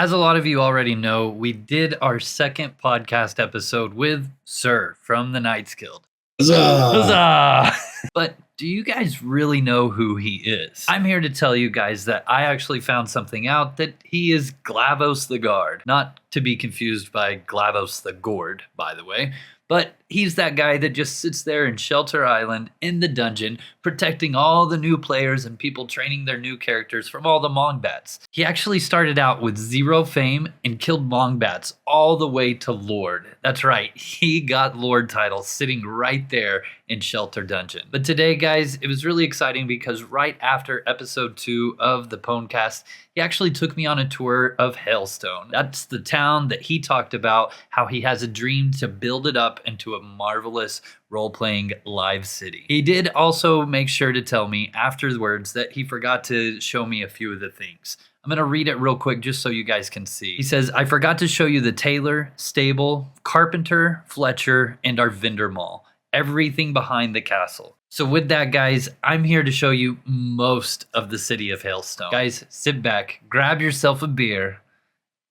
As a lot of you already know, we did our second podcast episode with Sir from the Knights Guild. Huzzah! But do you guys really know who he is? I'm here to tell you guys that I actually found something out that he is Glavos the Guard. Not to be confused by Glavos the Gourd, by the way. But he's that guy that just sits there in Shelter Island in the dungeon, protecting all the new players and people training their new characters from all the Mongbats. He actually started out with 0 fame and killed Mongbats all the way to Lord. That's right, he got Lord title sitting right there in Shelter Dungeon. But today, guys, it was really exciting because right after episode 2 of the Pwncast, he actually took me on a tour of Hailstone. That's the town that he talked about, how he has a dream to build it up into a marvelous role-playing live city. He did also make sure to tell me afterwards that he forgot to show me a few of the things. I'm going to read it real quick just so you guys can see. He says, I forgot to show you the tailor, stable, carpenter, Fletcher, and our vendor mall. Everything behind the castle. So with that, guys, I'm here to show you most of the city of Hailstone. Guys, sit back, grab yourself a beer,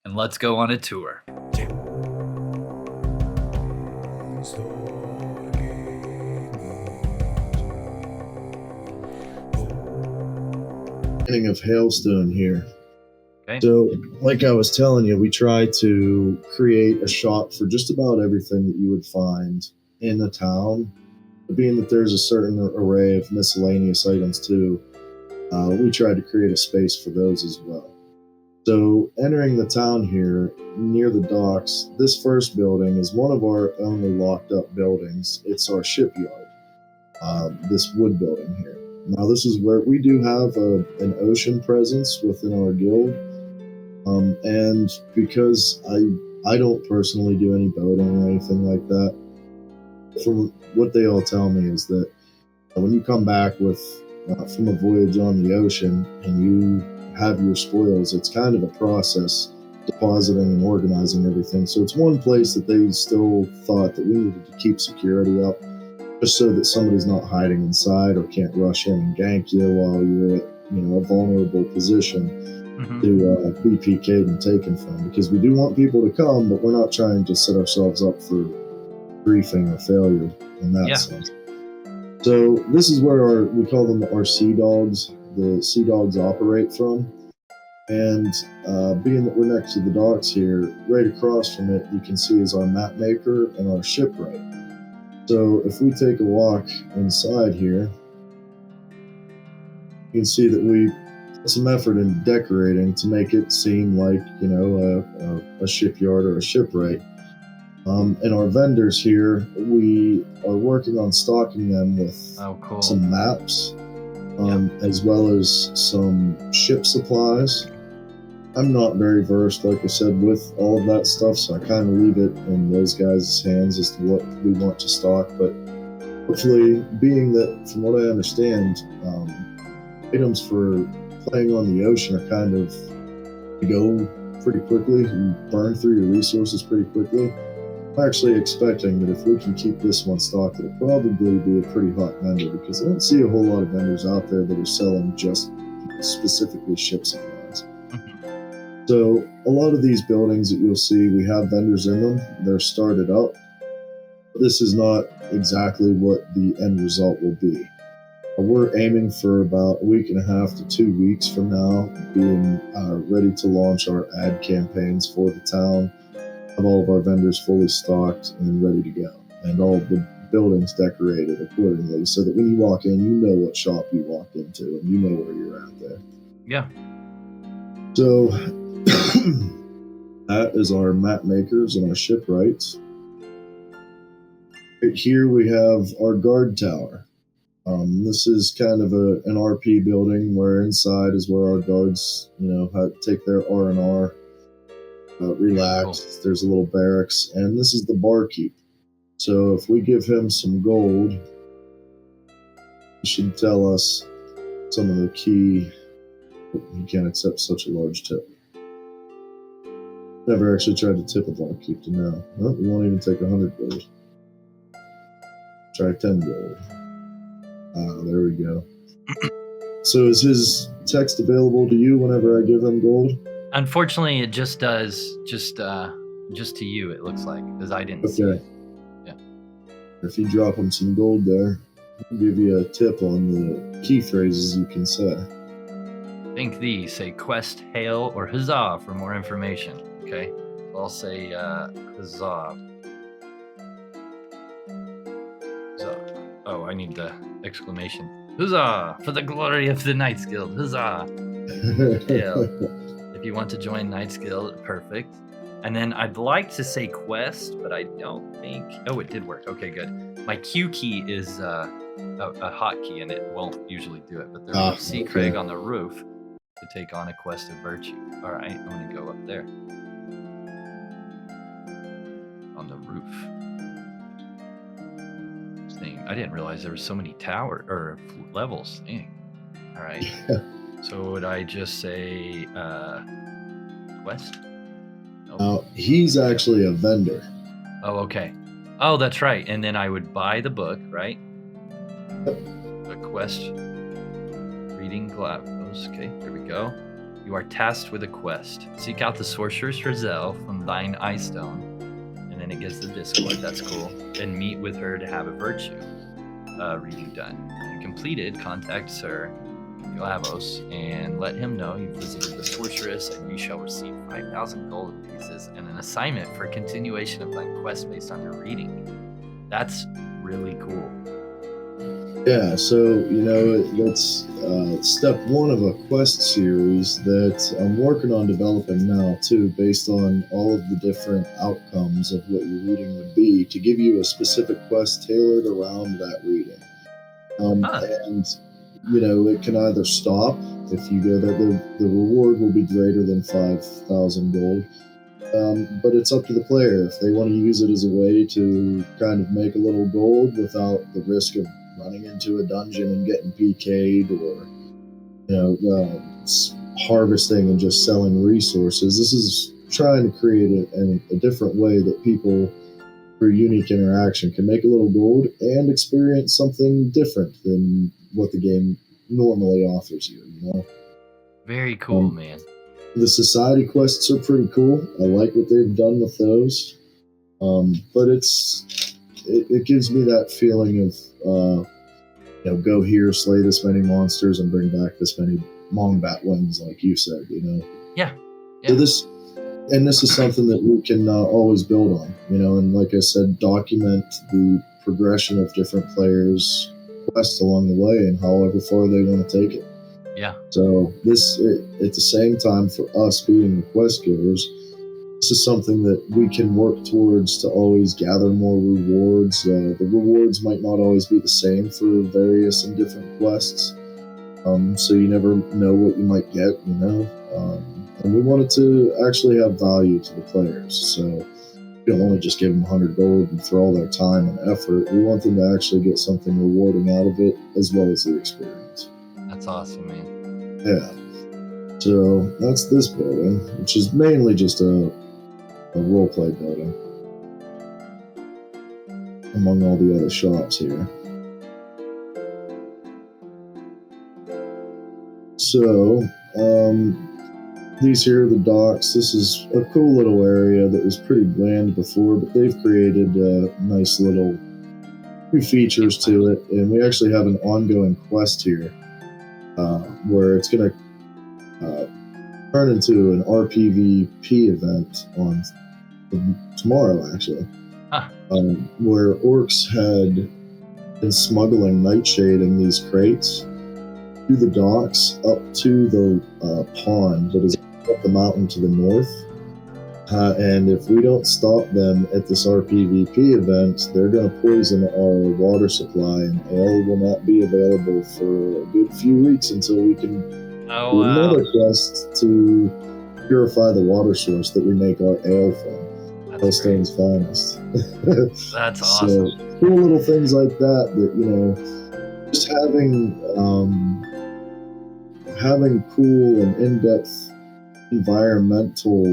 and let's go on a tour. Of Hailstone here. Okay. So, like I was telling you, we try to create a shop for just about everything that you would find in a town. Being that there's a certain array of miscellaneous items too, we tried to create a space for those as well. So, entering the town here, near the docks, this first building is one of our only locked up buildings. It's our shipyard, this wood building here. Now, this is where we do have an ocean presence within our guild, and because I don't personally do any boating or anything like that, from what they all tell me is that when you come back with from a voyage on the ocean and you have your spoils, it's kind of a process depositing and organizing everything. So it's one place that they still thought that we needed to keep security up, just so that somebody's not hiding inside or can't rush in and gank you while you're at a vulnerable position to be PK'd and taken from. Because we do want people to come, but we're not trying to set ourselves up for griefing or failure in that sense. So this is where we call them our sea dogs. The sea dogs operate from. And being that we're next to the docks here, right across from it, you can see is our map maker and our shipwright. So if we take a walk inside here, you can see that we put some effort in decorating to make it seem like, a shipyard or a shipwright. And our vendors here, we are working on stocking them with some maps, as well as some ship supplies. I'm not very versed, like I said, with all of that stuff, so I kind of leave it in those guys' hands as to what we want to stock. But hopefully, being that, from what I understand, items for playing on the ocean are kind of go pretty quickly and burn through your resources pretty quickly. I'm actually expecting that if we can keep this one stocked, it'll probably be a pretty hot vendor, because I don't see a whole lot of vendors out there that are selling just specifically ship supplies. So a lot of these buildings that you'll see, we have vendors in them. They're started up. This is not exactly what the end result will be. We're aiming for about a week and a half to 2 weeks from now, being ready to launch our ad campaigns for the town, have all of our vendors fully stocked and ready to go, and all of the buildings decorated accordingly, so that when you walk in, you know what shop you walked into and you know where you're at there. Yeah. So that is our map makers and our shipwrights. Right here we have our guard tower. This is kind of an RP building where inside is where our guards, take their R&R, relax. Cool. There's a little barracks, and this is the barkeep. So if we give him some gold, he should tell us some of the key. He can't accept such a large tip. Never actually tried to tip a barkeep to know. Well, we won't even take 100 gold. Try 10 gold. There we go. So is his text available to you whenever I give him gold? Unfortunately, it just does just to you. It looks like because I didn't see it. Yeah. If you drop him some gold there, I'll give you a tip on the key phrases you can say. Think thee, say quest, hail, or huzzah for more information. Okay, so I'll say huzzah. Huzzah. Oh, I need the exclamation. Huzzah for the glory of the Knights Guild. Huzzah. Hail. If you want to join Knights Guild, perfect. And then I'd like to say quest, but I don't think. Oh, it did work. Okay, good. My Q key is a hotkey, and it won't usually do it. But there will see Craig on the roof to take on a quest of virtue. All right, I'm gonna go up there on the roof. Dang, I didn't realize there were so many levels. Dang. All right. So would I just say quest? Nope. He's actually a vendor. Oh, okay. Oh, that's right. And then I would buy the book, right? Yep. A quest. Reading Glavos. Okay, here we go. You are tasked with a quest. Seek out the Sorceress Rizal from thine Hailstone. And then it gives the Discord. That's cool. And meet with her to have a virtue reading done. When completed, contact Sir Glavos and let him know you visited the Sorceress, and you shall receive 5,000 golden pieces and an assignment for continuation of thy quest based on your reading. That's really cool. Yeah, so that's step one of a quest series that I'm working on developing now too, based on all of the different outcomes of what your reading would be, to give you a specific quest tailored around that reading. And it can either stop if you go there. The reward will be greater than 5,000 gold. But it's up to the player if they want to use it as a way to kind of make a little gold without the risk of running into a dungeon and getting PK'd, or harvesting and just selling resources. This is trying to create a different way that people, through unique interaction, can make a little gold and experience something different than what the game normally offers you. Very cool, man. The society quests are pretty cool. I like what they've done with those, but it gives me that feeling of go here, slay this many monsters, and bring back this many Longbat wings, like you said. Yeah. So this is something that we can always build on. And like I said, document the progression of different players' quests along the way and however far they want to take it. Yeah. So at the same time, for us being the quest givers, this is something that we can work towards to always gather more rewards. The rewards might not always be the same for various and different quests, so you never know what you might get, and we want it to actually have value to the players. So we don't want to just give them 100 gold and throw all their time and effort. We want them to actually get something rewarding out of it, as well as the experience. That's awesome, man. Yeah. So that's this building, which is mainly just a roleplay building, among all the other shops here. So, these here are the docks. This is a cool little area that was pretty bland before, but they've created nice little new features to it, and we actually have an ongoing quest here where it's going to turn into an RPVP event on tomorrow, actually, where orcs had been smuggling nightshading these crates through the docks up to the pond that is up the mountain to the north. And if we don't stop them at this RPVP event, they're going to poison our water supply, and ale will not be available for a good few weeks until we can do another quest to purify the water source that we make our ale from. Hailstone's finest. That's awesome. So, cool little things like that just having cool and in-depth environmental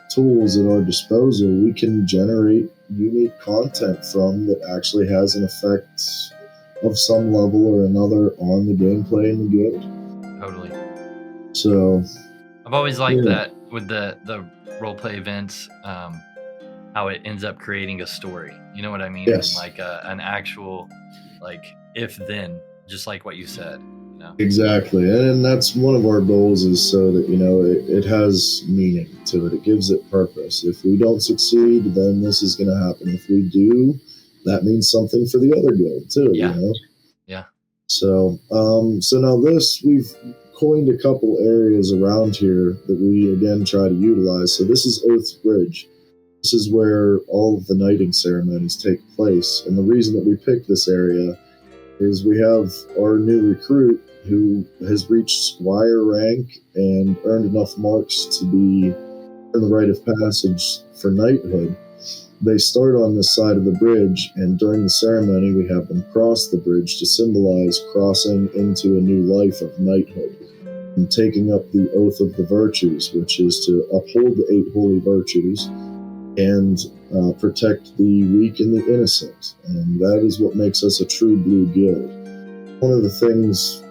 tools at our disposal, we can generate unique content from that actually has an effect of some level or another on the gameplay in the guild. Totally. So I've always liked that with the roleplay events, how it ends up creating a story. You know what I mean? Yes. And like an actual, like, if then, just like what you said. You know? Exactly, and that's one of our goals, is so that, you know, it has meaning to it. It gives it purpose. If we don't succeed, then this is going to happen. If we do, that means something for the other guild too. Yeah. You know. Yeah. So, so now we've coined a couple areas around here that we again try to utilize. So this is Oath's Bridge. This is where all of the knighting ceremonies take place, and the reason that we picked this area is we have our new recruit who has reached squire rank and earned enough marks to be in the rite of passage for knighthood. They start on this side of the bridge, and during the ceremony we have them cross the bridge to symbolize crossing into a new life of knighthood and taking up the Oath of the Virtues, which is to uphold the 8 holy virtues and protect the weak and the innocent. And that is what makes us a true blue guild. One of the things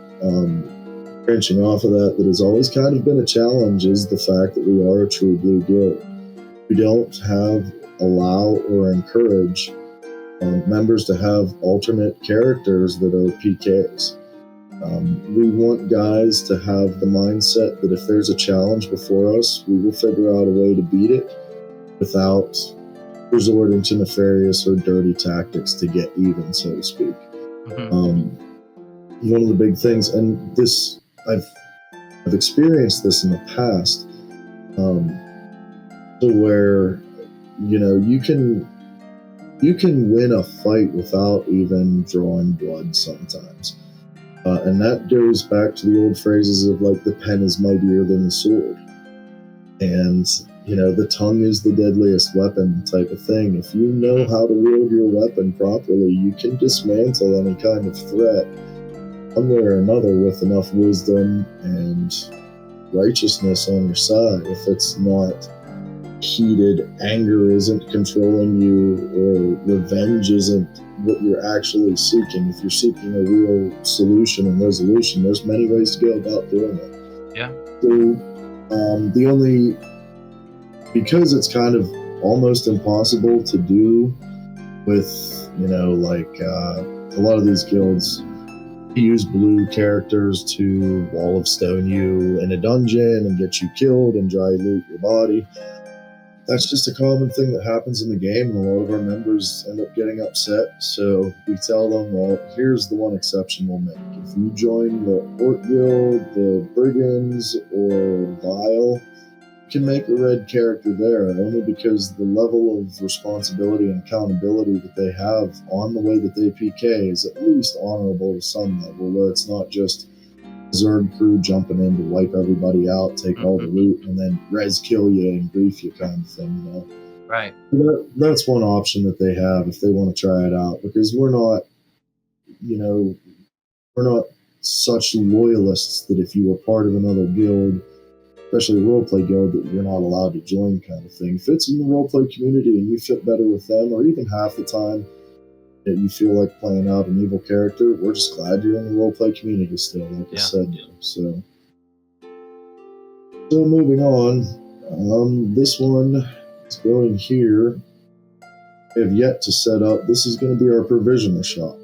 branching off of that has always kind of been a challenge is the fact that we are a true blue guild. We don't allow or encourage members to have alternate characters that are PKs. We want guys to have the mindset that if there's a challenge before us, we will figure out a way to beat it without resorting to nefarious or dirty tactics to get even, so to speak. Mm-hmm. One of the big things, and this I've experienced this in the past, to where, you know, you can win a fight without even drawing blood sometimes, and that goes back to the old phrases of like the pen is mightier than the sword, and you know, the tongue is the deadliest weapon type of thing. If you know how to wield your weapon properly, you can dismantle any kind of threat one way or another with enough wisdom and righteousness on your side. If it's not heated, anger isn't controlling you, or revenge isn't what you're actually seeking. If you're seeking a real solution and resolution, there's many ways to go about doing it. Yeah. So, because it's kind of almost impossible to do with, you know, like a lot of these guilds use blue characters to wall of stone you in a dungeon and get you killed and dry loot your body. That's just a common thing that happens in the game, and a lot of our members end up getting upset. So we tell them, well, here's the one exception we'll make. If you join the Orc Guild, the Brigands, or Vile, you can make a red character there, only because the level of responsibility and accountability that they have on the way that they PK is at least honorable to some level, where it's not just Zerg crew jumping in to wipe everybody out, take all the loot, and then res kill you and grief you kind of thing, you know? Right. That's one option that they have if they want to try it out, because we're not, you know, we're not such loyalists that if you were part of another guild, especially a roleplay guild, that you're not allowed to join kind of thing. If it's in the roleplay community and you fit better with them, or even half the time that you feel like playing out an evil character, we're just glad you're in the roleplay community still, like I said. So moving on, this one is going here. We have yet to set up. This is going to be our provisioner shop.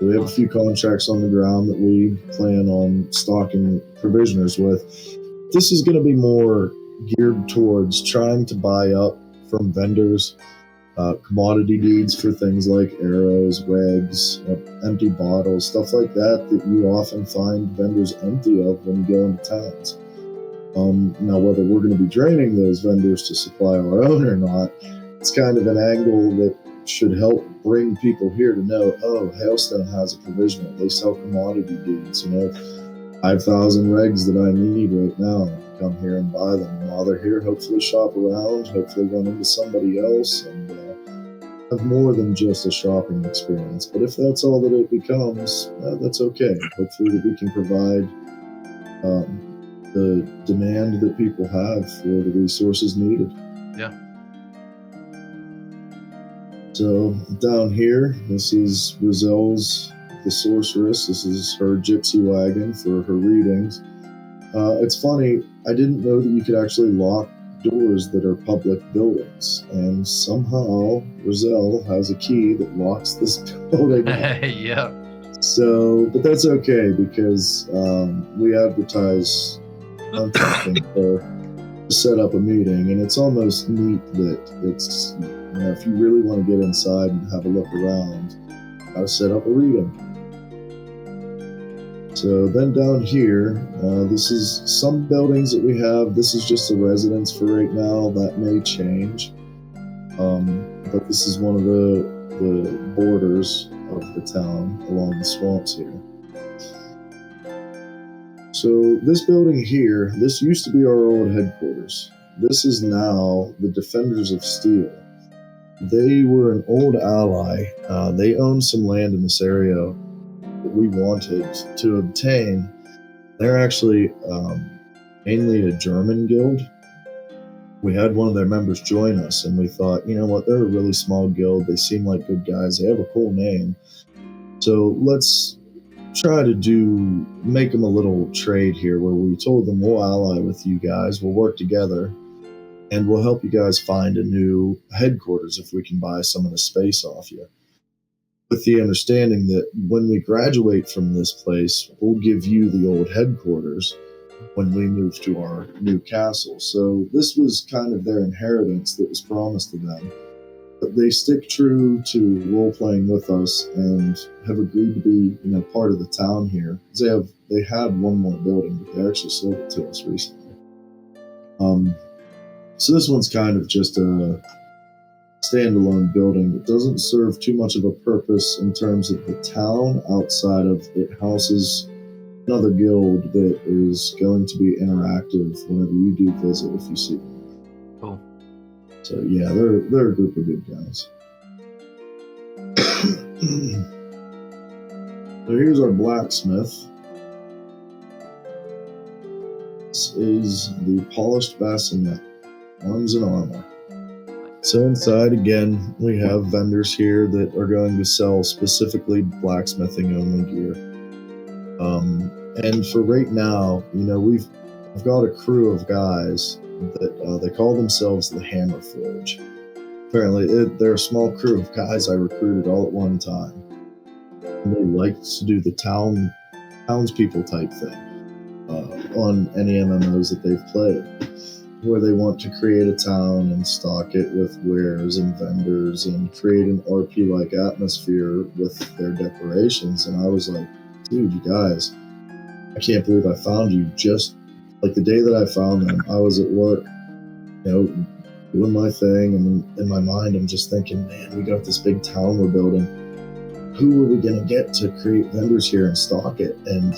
We have a few contracts on the ground that we plan on stocking provisioners with. This is going to be more geared towards trying to buy up from vendors commodity needs for things like arrows, rags, empty bottles, stuff like that you often find vendors empty of when you go into towns. Now, whether we're going to be draining those vendors to supply our own or not, it's kind of an angle that should help bring people here to know, oh, Hailstone has a provisioner. They sell commodity goods, 5,000 regs that I need right now. Come here and buy them. And while they're here, hopefully shop around, hopefully run into somebody else, and have more than just a shopping experience. But if that's all that it becomes, that's okay. Hopefully that we can provide the demand that people have for the resources needed. Yeah. So down here, this is Rizelle's the Sorceress. This is her gypsy wagon for her readings. It's funny, I didn't know that you could actually lock doors that are public buildings, and somehow Roselle has a key that locks this building up. Yep. So, but that's okay because we advertise contacting to set up a meeting, and it's almost neat that it's, if you really want to get inside and have a look around, gotta set up a reading. So then down here, this is some buildings that we have. This is just a residence for right now. That may change. But this is one of the borders of the town along the swamps here. So this building here, this used to be our old headquarters. This is now the Defenders of Steel. They were an old ally. They owned some land in this area that we wanted to obtain. They're actually mainly a German guild. We had one of their members join us, and we thought, you know what, they're a really small guild. They seem like good guys. They have a cool name. So let's try to make them a little trade here where we told them we'll ally with you guys, we'll work together, and we'll help you guys find a new headquarters if we can buy some of the space off you. With the understanding that when we graduate from this place, we'll give you the old headquarters when we move to our new castle. So this was kind of their inheritance that was promised to them. But they stick true to role-playing with us and have agreed to be, part of the town here. They had one more building, but they actually sold it to us recently. So this one's kind of just a standalone building that doesn't serve too much of a purpose in terms of the town outside of it houses another guild that is going to be interactive whenever you do visit if you see them. Cool. So yeah, they're a group of good guys. So here's our blacksmith. This is the polished bassinet, arms and armor. So inside, again, we have vendors here that are going to sell specifically blacksmithing only gear. And for right now, I've got a crew of guys that they call themselves the Hammer Forge. Apparently, they're a small crew of guys I recruited all at one time. And they like to do the townspeople type thing on any MMOs that they've played, where they want to create a town and stock it with wares and vendors and create an RP-like atmosphere with their decorations. And I was like, dude, you guys, I can't believe I found you. Just like the day that I found them, I was at work, doing my thing, and in my mind, I'm just thinking, man, we got this big town we're building. Who are we going to get to create vendors here and stock it? And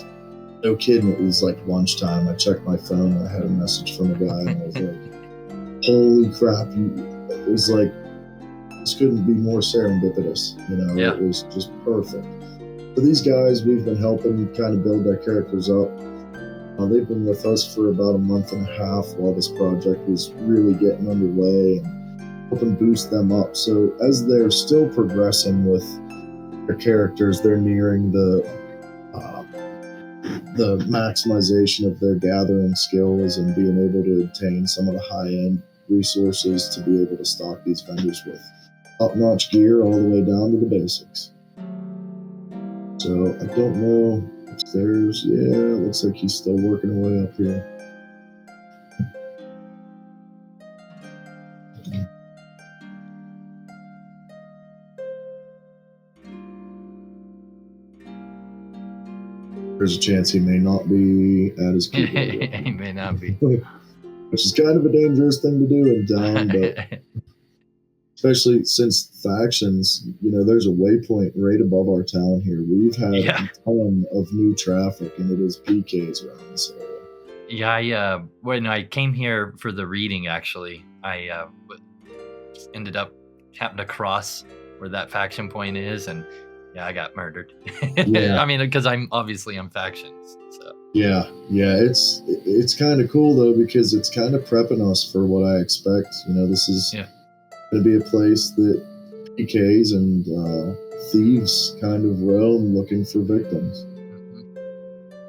no kidding, it was like lunchtime. I checked my phone and I had a message from a guy, and I was like, holy crap. It was like, this couldn't be more serendipitous. Yeah. It was just perfect. So these guys, we've been helping kind of build their characters up. They've been with us for about a month and a half while this project was really getting underway and helping boost them up. So as they're still progressing with their characters, they're nearing the maximization of their gathering skills and being able to obtain some of the high-end resources to be able to stock these vendors with top-notch gear all the way down to the basics. So I don't know upstairs. Yeah, it looks like he's still working away up here. There's a chance he may not be at his keyboard. He may not be. Which is kind of a dangerous thing to do in town, but especially since factions, there's a waypoint right above our town here. We've had a ton of new traffic, and it is PKs around this area. Yeah, when I came here for the reading, actually, I ended up happened to cross where that faction point is, and I got murdered. Yeah. I mean, because I'm factions. So. Yeah, it's kind of cool though, because it's kind of prepping us for what I expect. This is going to be a place that PKs and thieves kind of roam looking for victims.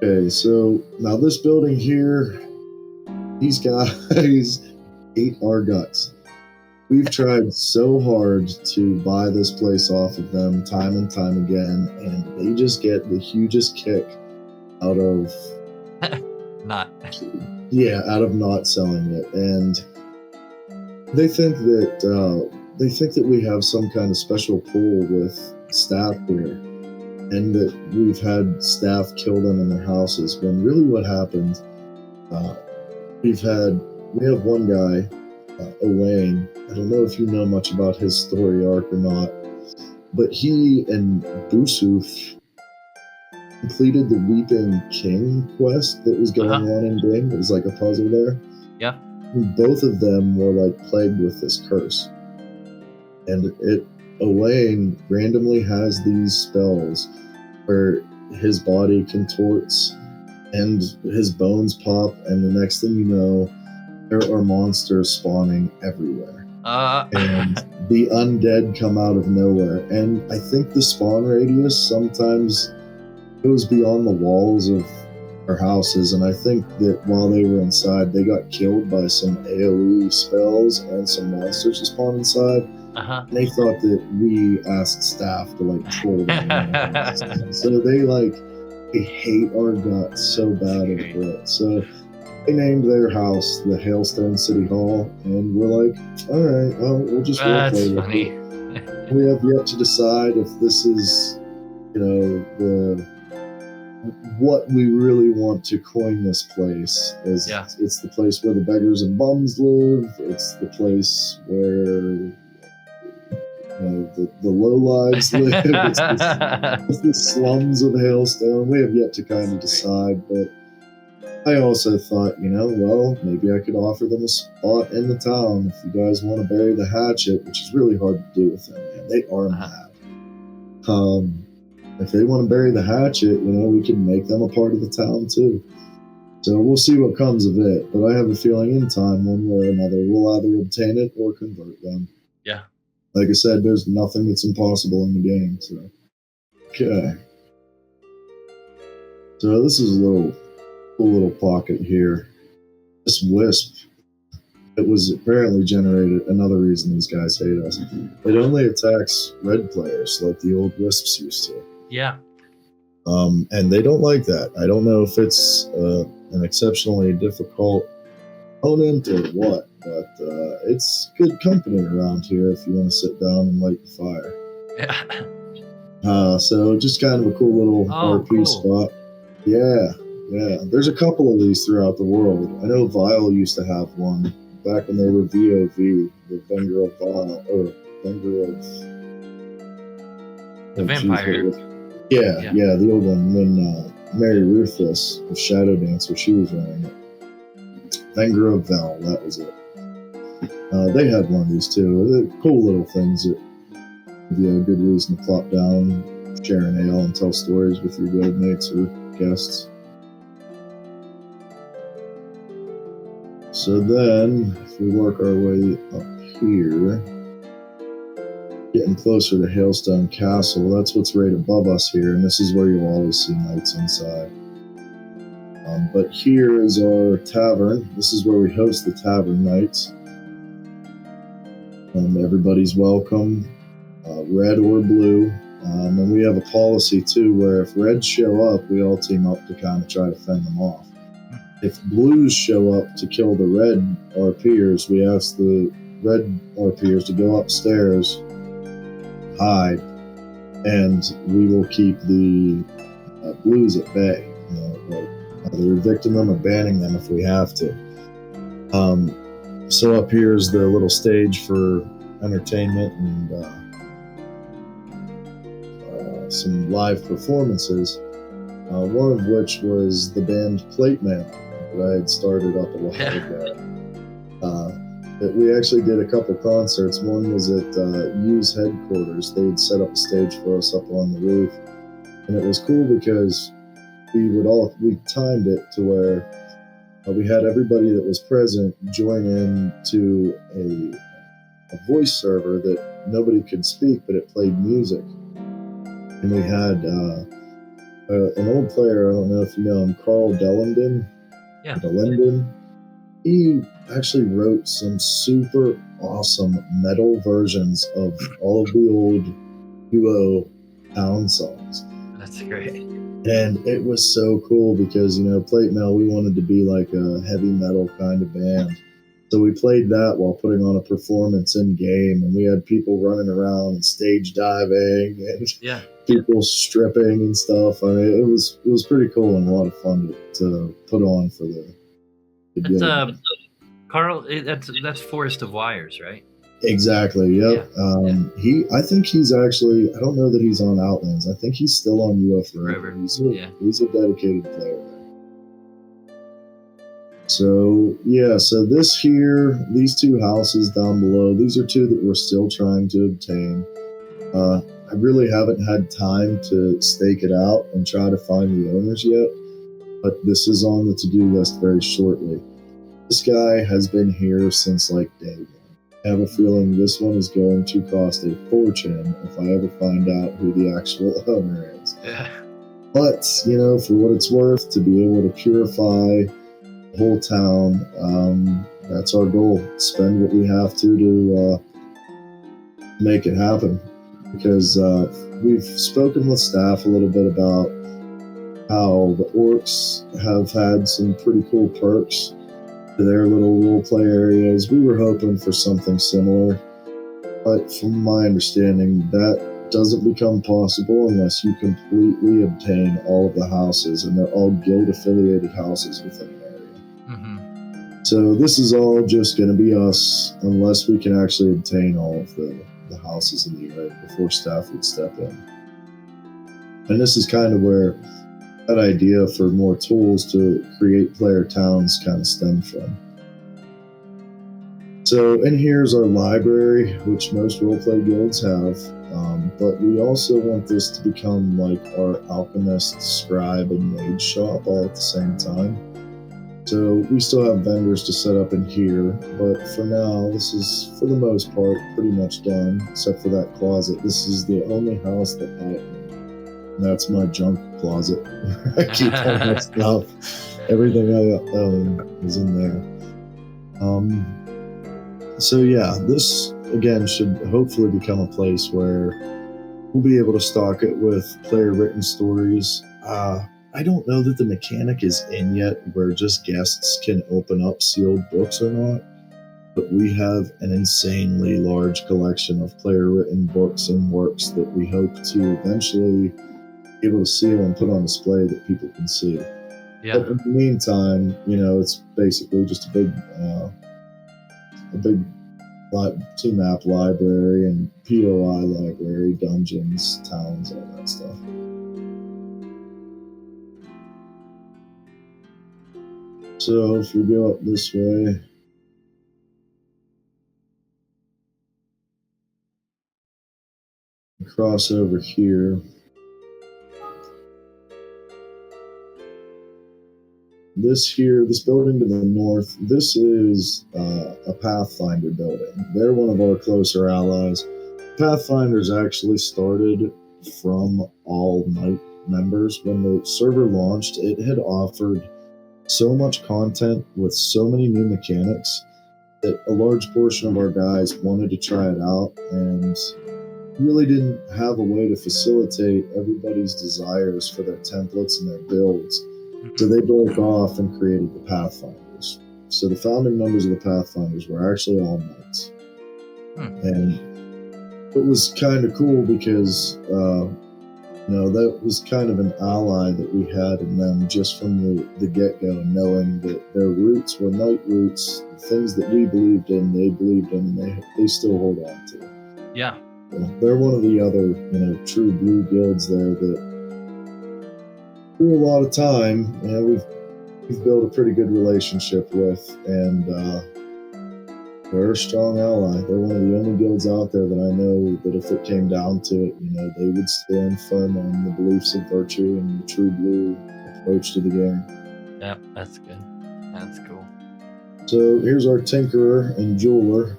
Okay, so now this building here, these guys hate our guts. We've tried so hard to buy this place off of them time and time again, and they just get the hugest kick out of Not. out of not selling it. And they think that we have some kind of special pull with staff here, and that we've had staff kill them in their houses, when really what happened, we have one guy, Elaine. I don't know if you know much about his story arc or not, but he and Busuf completed the Weeping King quest that was going on in game. It was like a puzzle there. Yeah. And both of them were like plagued with this curse. And Elaine randomly has these spells where his body contorts and his bones pop, and the next thing you know, there are monsters spawning everywhere. And the undead come out of nowhere. And I think the spawn radius sometimes goes beyond the walls of our houses, and I think that while they were inside, they got killed by some AoE spells and some monsters that spawned inside. And they thought that we asked staff to like troll them. So they hate our guts so bad over it. So they named their house the Hailstone City Hall, and we're like, all right, well, we'll just roleplay with it. We have yet to decide if this is, what we really want to coin this place. It's the place where the beggars and bums live. It's the place where the lowlives live. It's the slums of Hailstone. We have yet to kind of decide, but I also thought, maybe I could offer them a spot in the town if you guys want to bury the hatchet, which is really hard to do with them, man. They are mad. If they want to bury the hatchet, we can make them a part of the town too. So we'll see what comes of it. But I have a feeling in time, one way or another, we'll either obtain it or convert them. Yeah. Like I said, there's nothing that's impossible in the game. So, okay. So this is a cool little pocket here. This Wisp, it was apparently generated, another reason these guys hate us. It only attacks red players like the old Wisps used to. Yeah. And they don't like that. I don't know if it's an exceptionally difficult opponent or what, but it's good company around here if you want to sit down and light the fire. Yeah. So just kind of a cool little RP spot. Yeah. There's a couple of these throughout the world. I know Vile used to have one back when they were VOV, the Venger of Vile, or Venger of... The vampire. Yeah, the old one, when Mary Ruthless, the Shadow Dancer, she was running it. Venger of Val, that was it. They had one of these too. They're cool little things that give you a good reason to plop down, share an ale, and tell stories with your guild mates or guests. So then, if we work our way up here, getting closer to Hailstone Castle, that's what's right above us here, and this is where you'll always see knights inside. But here is our tavern. This is where we host the tavern nights. Everybody's welcome, red or blue. And we have a policy too, where if reds show up, we all team up to kind of try to fend them off. If blues show up to kill the red RPers, we ask the red RPers to go upstairs, hide, and we will keep the blues at bay. Either evicting them or banning them if we have to. So up here is the little stage for entertainment and some live performances. One of which was the band Plate Man that I had started up a while ago. That we actually did a couple concerts. One was at UO's headquarters. They had set up a stage for us up on the roof, and it was cool because we timed it to where we had everybody that was present join in to a voice server that nobody could speak, but it played music. And we had an old player, I don't know if you know him, Carl Dellenden. Yeah. Dellenden. He actually wrote some super awesome metal versions of all of the old UO town songs. That's great. And it was so cool because, Plate Mail, we wanted to be like a heavy metal kind of band. So we played that while putting on a performance in game, and we had people running around and stage diving and people stripping and stuff. I mean, it was pretty cool and a lot of fun to put on for the guild. Carl, that's Forest of Wires, right? Exactly. Yep. I think he's actually. I don't know that he's on Outlands. I think he's still on UO forever. He's a dedicated player there. So these two houses down below, these are two that we're still trying to obtain. I really haven't had time to stake it out and try to find the owners yet, but this is on the to-do list very shortly. This guy has been here since like day one. I have a feeling this one is going to cost a fortune if I ever find out who the actual owner is. Yeah. But, for what it's worth, to be able to purify the whole town, that's our goal. Spend what we have to make it happen. Because we've spoken with staff a little bit about how the orcs have had some pretty cool perks to their little roleplay areas. We were hoping for something similar, but from my understanding, that doesn't become possible unless you completely obtain all of the houses, and they're all guild-affiliated houses within an area. Mm-hmm. So this is all just going to be us, unless we can actually obtain all of the houses in the area before staff would step in. And this is kind of where that idea for more tools to create player towns kind of stemmed from. So in here's our library, which most roleplay guilds have, but we also want this to become like our alchemist, scribe, and mage shop all at the same time. So we still have vendors to set up in here, but for now, this is, for the most part, pretty much done, except for that closet. This is the only house that I own. That's my junk closet. I keep all my stuff. Everything I own is in there. So yeah, this, again, should hopefully become a place where we'll be able to stock it with player-written stories. I don't know that the mechanic is in yet where just guests can open up sealed books or not, but we have an insanely large collection of player-written books and works that we hope to eventually be able to seal and put on display that people can see. Yeah. But in the meantime, it's basically just a big T-map library and POI library, dungeons, towns, all that stuff. So if we go up this way, cross over here, this building to the north, this is a Pathfinder building. They're one of our closer allies. Pathfinder's actually started from all Night members. When the server launched, it had offered so much content with so many new mechanics that a large portion of our guys wanted to try it out and really didn't have a way to facilitate everybody's desires for their templates and their builds. So they broke off and created the Pathfinders. So the founding members of the Pathfinders were actually all Knights. And it was kind of cool because that was kind of an ally that we had in them just from the get-go, knowing that their roots were Knight roots, the things that we believed in, they believed in, and they still hold on to. Yeah. They're one of the other, true blue guilds there that through a lot of time, we've built a pretty good relationship with, and they're a strong ally. They're one of the only guilds out there that I know that if it came down to it, they would stand firm on the beliefs of virtue and the true blue approach to the game. Yeah, that's good. That's cool. So here's our tinkerer and jeweler.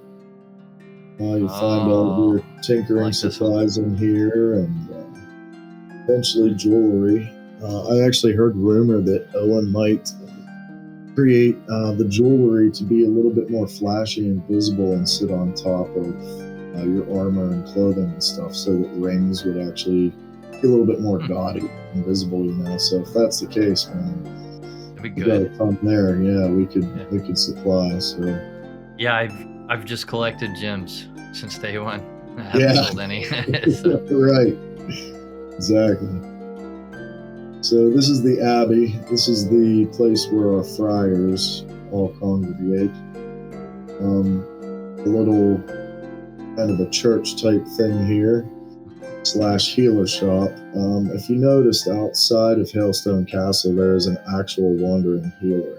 You find all of your tinkering supplies in here, and eventually jewelry. I actually heard rumor that Owen might create the jewelry to be a little bit more flashy and visible and sit on top of your armor and clothing and stuff, so that rings would actually be a little bit more gaudy and visible, you know. So if that's the case, man, That'd be you gotta good. come there. Yeah, we could supply. So Yeah, I've just collected gems since day one. I haven't Yeah. sold any. So, Right. Exactly. So this is the Abbey. This is the place where our friars all congregate. A little kind of a church type thing here, / healer shop. If you noticed, outside of Hailstone Castle, there is an actual wandering healer.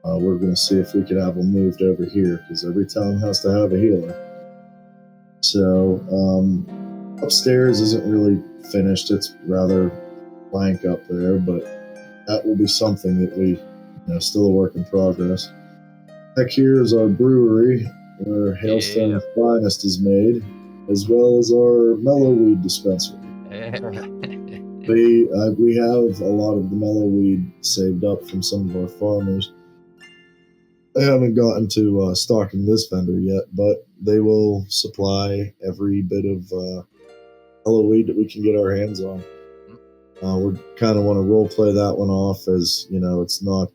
We're going to see if we could have him moved over here, because every town has to have a healer. So upstairs isn't really finished. It's rather blank up there, but that will be something that we, still a work in progress. Back here is our brewery, where Hailstone's finest is made, as well as our mellow weed dispensary. We have a lot of the mellow weed saved up from some of our farmers. I haven't gotten to stocking this vendor yet, but they will supply every bit of mellow weed that we can get our hands on. We kind of want to role play that one off as, it's not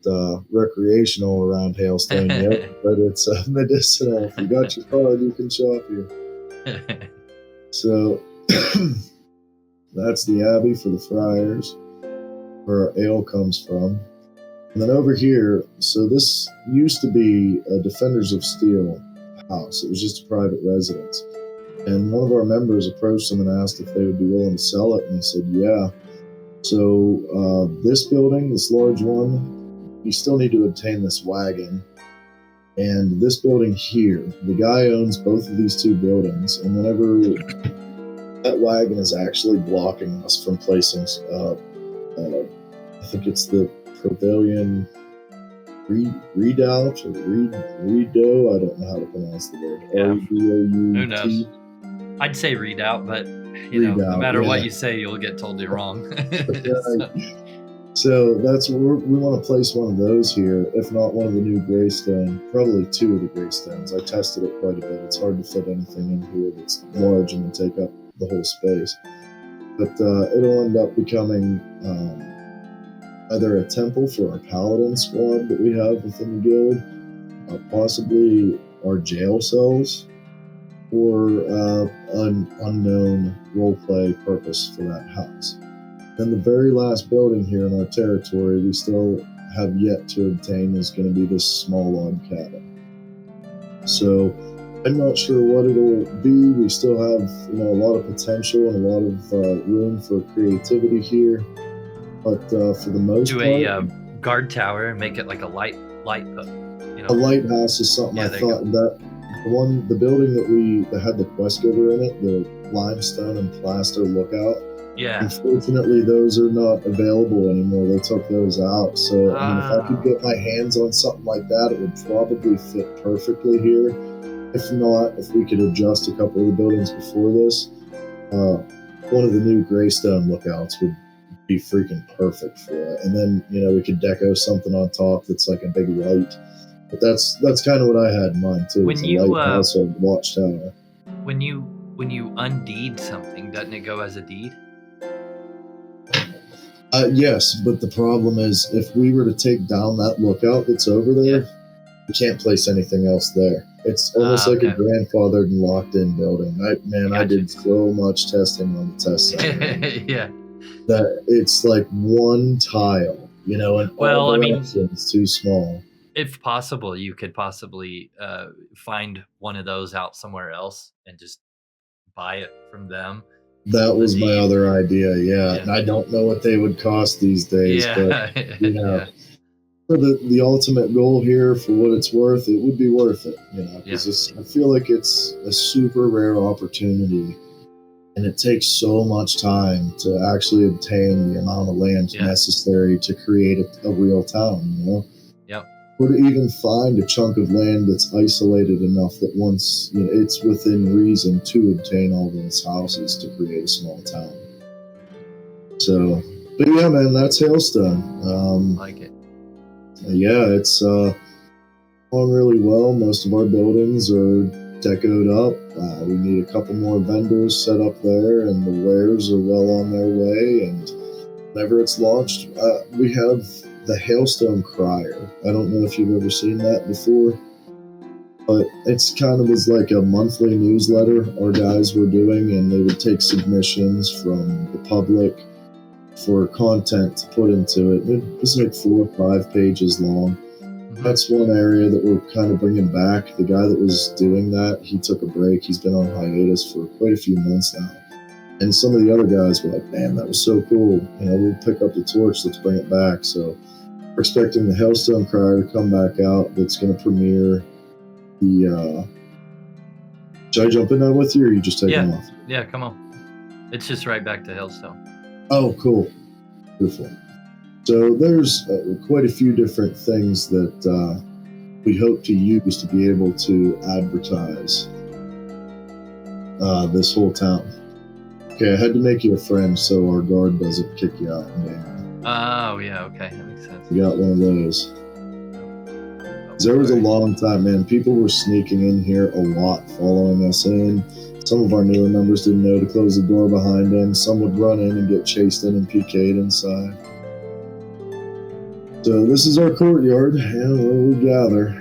recreational around Hailstone yet, but it's medicinal. If you got your card, you can shop here. So that's the Abbey for the friars, where our ale comes from. And then over here, so this used to be a Defenders of Steel house. It was just a private residence. And one of our members approached them and asked if they would be willing to sell it, and they said, yeah. So this building, this large one, you still need to obtain this wagon. And this building here, the guy owns both of these two buildings, and whenever that wagon is actually blocking us from placing, I think it's the Pavilion Redoubt or Redo. I don't know how to pronounce the word. Yeah. R-E-D-O-U-T. Who knows? I'd say redoubt, but no matter what you say, you'll get totally wrong. So that's where we want to place one of those here, if not one of the new Greystone, probably two of the Greystones. I tested it quite a bit. It's hard to fit anything in here that's large and would take up the whole space. But it'll end up becoming either a temple for our paladin squad that we have within the guild, possibly our jail cells, or an unknown roleplay purpose for that house. Then the very last building here in our territory we still have yet to obtain is going to be this small log cabin. So I'm not sure what it'll be. We still have a lot of potential and a lot of room for creativity here. But for the most part, a guard tower and make it like a light put. A lighthouse is something I thought that the building that had the quest giver in it, the limestone and plaster lookout. Yeah. Unfortunately, those are not available anymore. They took those out. So if I could get my hands on something like that, it would probably fit perfectly here. If not, if we could adjust a couple of the buildings before this, one of the new Greystone lookouts would be freaking perfect for it. And then, we could deco something on top that's like a big light. But that's kind of what I had in mind too. When you lighthouse or watchtower. When you undeed something, doesn't it go as a deed? Yes, but the problem is if we were to take down that lookout that's over there, we can't place anything else there. It's almost like a grandfathered and locked-in building. I did so much testing on the test site. Yeah. That it's like one tile, and all it's too small. If possible, you could possibly find one of those out somewhere else and just buy it from them. That was my other idea, yeah. And I don't know what they would cost these days, but for the ultimate goal here, for what it's worth, it would be worth it, because I feel like it's a super rare opportunity, and it takes so much time to actually obtain the amount of land necessary to create a real town, Yep. Or to even find a chunk of land that's isolated enough that once it's within reason to obtain all those houses to create a small town. So But yeah, man, that's Hailstone. Like it. Yeah, it's going really well. Most of our buildings are decoed up. We need a couple more vendors set up there, and the wares are well on their way. And whenever it's launched, we have the Hailstone Crier. I don't know if you've ever seen that before, but it's kind of was like a monthly newsletter our guys were doing, and they would take submissions from the public for content to put into it. It was like 4 or 5 pages long. That's one area that we're kind of bringing back. The guy that was doing that, he took a break. He's been on hiatus for quite a few months now. And some of the other guys were like, man, that was so cool. You know, we'll pick up the torch. Let's bring it back. So we're expecting the Hailstone Crier to come back out. That's going to premiere the... Should I jump in that with you, or are you just taking off? Yeah, come on. It's just right back to Hailstone. Oh, cool. Beautiful. So there's quite a few different things that we hope to use to be able to advertise this whole town. Okay, I had to make you a friend so our guard doesn't kick you out. Oh, yeah, okay. That makes sense. We got one of those. There was a long time, man. People were sneaking in here a lot, following us in. Some of our newer members didn't know to close the door behind them. Some would run in and get chased in and PK'd inside. So this is our courtyard, and where we gather.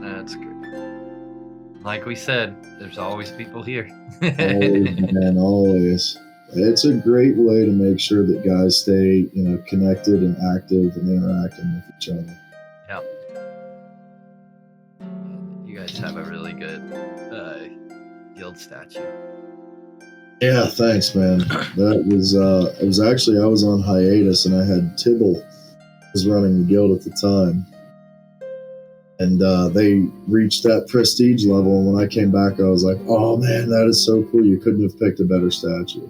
That's good. Like we said, there's always people here. Always, man, always. It's a great way to make sure that guys stay, connected and active and interacting with each other. Yeah. You guys have a really good guild statue. Yeah, thanks, man. That was it was actually, I was on hiatus, and I had Tibble was running the guild at the time, and they reached that prestige level. And when I came back, I was like, "Oh man, that is so cool! You couldn't have picked a better statue."